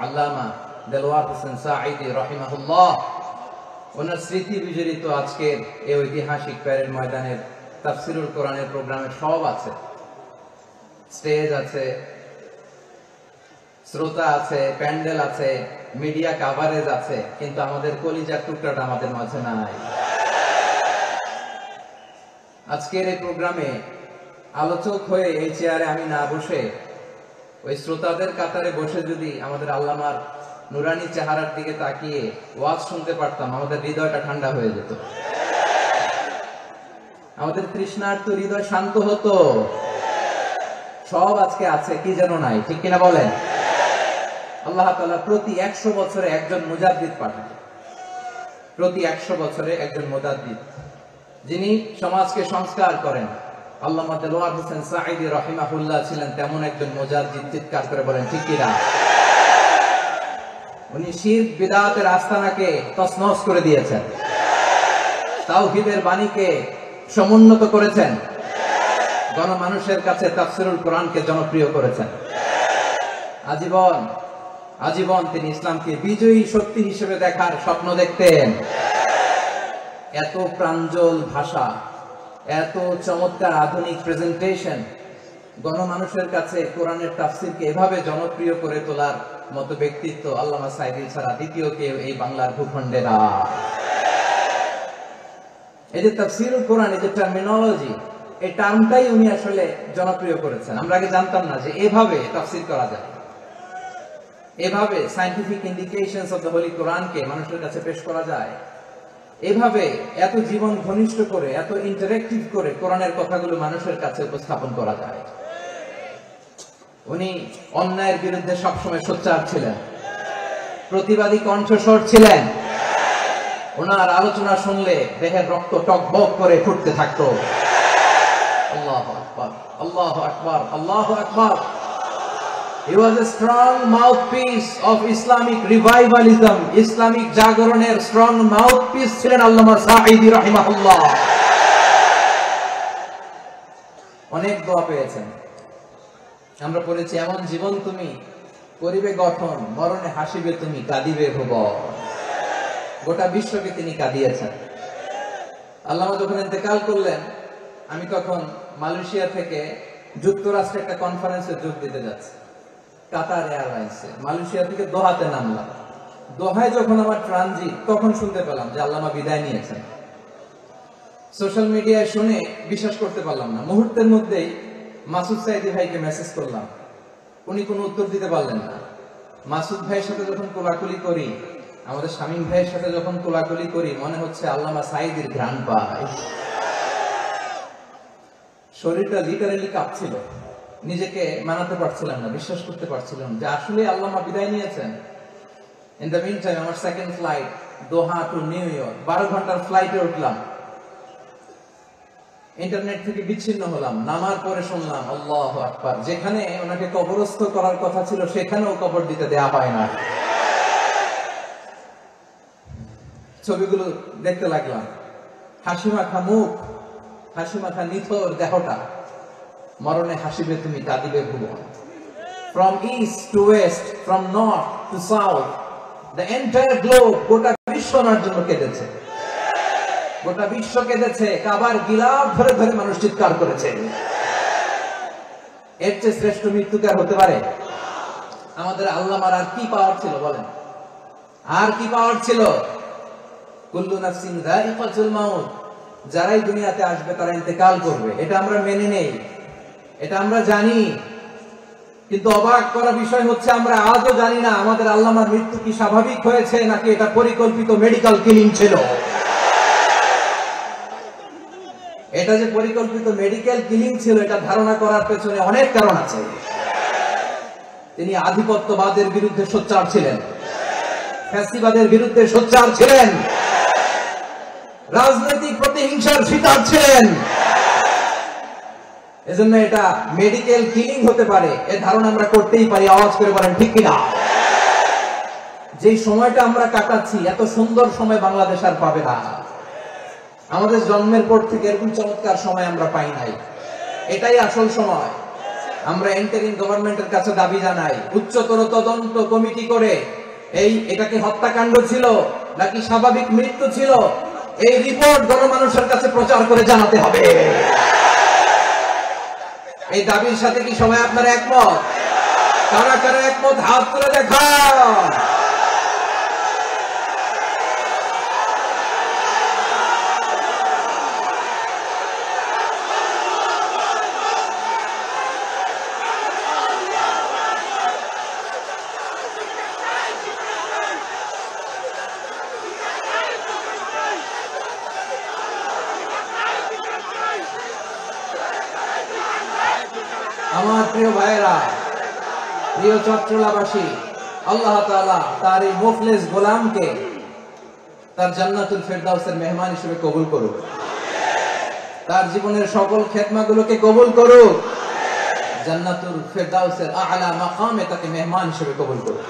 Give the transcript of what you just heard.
আল্লামা দেলোয়ার হোসেন সাঈদী রাহিমাহুল্লাহ, ওনার স্মৃতি বিজড়িত আজকের এই ঐতিহাসিক প্যারেড ময়দানের তাফসিরুল কোরআনের প্রোগ্রামে সব আছে, স্টেজ আছে, শ্রোতা আছে, প্যান্ডেল আছে, মিডিয়া কাভারেজ আছে, কিন্তু আমাদের কলিজার টুকরাটা আমাদের মাঝে নাই। আজকের এই প্রোগ্রামে আলোচক হয়ে এই চেয়ারে আমি না বসে ওই শ্রোতাদের কাতারে বসে যদি আমাদের আল্লামার নুরানি চেহারার দিকে তাকিয়ে ওয়াজ শুনতে পারতাম, আমাদের হৃদয়টা ঠান্ডা হয়ে যেত, আমাদের তৃষ্ণার্ত হৃদয় শান্ত হতো। সব আজকে আছে, কি যেন নাই, ঠিক কিনা বলেন? আল্লাহ তাআলা প্রতি 100 বছরে একজন মুজাদ্দিদ পাঠান, প্রতি 100 বছরে একজন মুজাদ্দিদ, যিনি সমাজকে সংস্কার করেন। আল্লামা দেলোয়ার হোসেন সাঈদী রাহিমাহুল্লাহ ছিলেন তেমন একজন মুজাদ্দিদ। চিৎকার করে বলেন ঠিক কিনা? উনি শিরক বিদআতের আস্তানাকে তছনছ করে দিয়েছেন, তাওহীদের বাণীকে সমুন্নত করেছেন, গণমানুষের কাছে তাফসিরুল কোরআনকে জনপ্রিয় করেছেন। আজীবন তিনি ইসলামকে বিজয়ী শক্তি হিসেবে দেখার স্বপ্ন দেখতেন। এত প্রাঞ্জল ভাষা, এত চমৎকার আধুনিক প্রেজেন্টেশন, গণমানুষের কাছে কোরআনের তাফসিরকে এভাবে জনপ্রিয় করে তোলার মতো ব্যক্তিত্ব আল্লামা সাঈদী ছাড়া দ্বিতীয় কেউ এই বাংলার ভূখণ্ডে না। এই যে তাফসিরুল কোরআন, এই যে টার্মিনোলজি, এই টার্মটাই উনি আসলে জনপ্রিয় করেছেন। আমরা আগে জানতাম না যে এভাবে তাফসির করা যায়, এভাবে scientific indications of the Holi কোরআনকে মানুষের কাছে পেশ করা যায়, এভাবে এত জীবন ঘনিষ্ঠ করে, এত ইন্টারেক্টিভ করে কোরআনের কথাগুলো মানুষের কাছে উপস্থাপন করা যায়। উনি অন্যায়ের বিরুদ্ধে সবসময় সোচ্চার ছিলেন, প্রতিবাদী কণ্ঠস্বর ছিলেন। ওনার আলোচনা শুনলে দেহের রক্ত টকবক করে ফুটতে থাকতো। আল্লাহু আকবার, আল্লাহু আকবার, আল্লাহু আকবার। He was a strong mouthpiece of Islamic revivalism. Islamic জাগরণের strong mouthpiece ছিলেন আল্লামা সাঈদী রাহিমাহুল্লাহ। অনেক দোয়া পেয়েছেন, আমরা পড়েছি, এমন জীবন তুমি করিবে গঠন, মরণে হাসিবে তুমি, কাঁদিবে ভুবন। গোটা বিশ্বকে তিনি কাঁদিয়েছেন। আল্লামা যখন ইন্তেকাল করলেন, আমি তখন মালয়েশিয়া থেকে যুক্তরাষ্ট্রে একটা কনফারেন্সে যোগ দিতে যাচ্ছি, কাতার এয়ারলাইন্সে। মালয়েশিয়া থেকে দোহাতে নামলাম। দোহায় যখন আমার ট্রানজিট, তখন শুনতে পেলাম যে আল্লামা বিদায় নিয়েছেন। সোশ্যাল মিডিয়ায় শুনে বিশ্বাস করতে পারলাম না। মুহূর্তের মধ্যেই মাসুদ সাঈদী ভাইকে মেসেজ করলাম, উনি কোনো উত্তর দিতে পারলেন না। মাসুদ ভাইয়ের সাথে যখন কোলাকুলি করি, আমাদের শামীম ভাইয়ের সাথে যখন কোলাকুলি করি, মনে হচ্ছে আল্লামা সাঈদীর ঘ্রাণ পাই। শরীরটা লিটারালি কাঁপছিল, নিজেকে মানাতে পারছিলাম না, বিশ্বাস করতে পারছিলাম যে আসলে আল্লামা বিদায় নিয়েছেন। ইন দ্য মিন টাইম আমার সেকেন্ড ফ্লাইট দোহা টু নিউ ইয়র্ক, 12 ঘন্টার ফ্লাইটে উঠলাম। ইন্টারনেট থেকে বিচ্ছিন্ন হলাম। নামার পরে শুনলাম আল্লাহু আকবার, যেখানে ওনাকে কবরস্থ করার কথা ছিল সেখানেও কবর দিতে দেয়া হয় না। ছবিগুলো দেখতে লাগলাম, হাসি মাখা মুখ, হাসি মাখা নিথর দেহটা, মরণে হাসিবে তুমি, কাঁদিবে ভুবন। From east to west, from north to south, the entire globe, গোটা বিশ্ব ওনার জন্য কেঁদেছে, গোটা বিশ্ব কেঁদেছে। কাবার গিলাফ ধরে ধরে মানুষ চিৎকার করেছে। এর চেয়ে শ্রেষ্ঠ মৃত্যু কি আর হতে পারে? আমাদের আল্লামার আর কি পাওয়ার ছিল বলেন? আর কি পাওয়ার ছিল? কুল্লু নাফসিন যায়িকাতুল মাউত, যারাই দুনিয়াতে আসবে তারা ইন্তেকাল করবে, এটা আমরা মেনে নেই, এটা আমরা জানি। কিন্তু অবাক করা বিষয় হচ্ছে আমরা আজও জানি না আমাদের আল্লামার মৃত্যু কি স্বাভাবিক হয়েছে নাকি এটা পরিকল্পিত মেডিকেল কিলিং ছিল। এটা যে পরিকল্পিত মেডিকেল কিলিং ছিল, এটা ধারণা করার পেছনে অনেক কারণ আছে। তিনি আধিপত্যবাদের বিরুদ্ধে সোচ্চার ছিলেন, ফ্যাসিবাদের বিরুদ্ধে সোচ্চার ছিলেন, রাজনৈতিক প্রতিহিংসার শিকার ছিলেন। এজন্য এটা মেডিকেল কিলিং হতে পারে এ ধারণা আমরা করতেই পারি। আওয়াজ করে বলেন ঠিক কিনা? যে সময়টা আমরা কাটাচ্ছি, এত সুন্দর সময় বাংলাদেশ আর পাবে না। আমাদের জন্মের পর থেকে এরকম চমৎকার সময় আমরা পাই নাই। এটাই আসল সময়। আমরা ইন্টারিম গভর্নমেন্টের কাছে দাবি জানাই, উচ্চতর তদন্ত কমিটি করে এটাকে হত্যাকাণ্ড ছিল নাকি স্বাভাবিক মৃত্যু ছিল, এই রিপোর্ট গণমানুষের কাছে প্রচার করে জানাতে হবে। এই দাবির সাথে কি সবাই আপনারা একমত? কারা কারা একমত হাত তুলে দেখান। আমার প্রিয় ভাইয়েরা, প্রিয় চট্টলাবাসী, আল্লাহ তাআলা তার এই মুফলিস গোলামকে তার জান্নাতুল ফেরদাউসের মেহমান হিসেবে কবুল করুক, তার জীবনের সকল খেদমাগুলোকে কবুল করুক, জান্নাতুল ফেরদাউসের আলা মাকামে তাকে মেহমান হিসেবে কবুল করুক।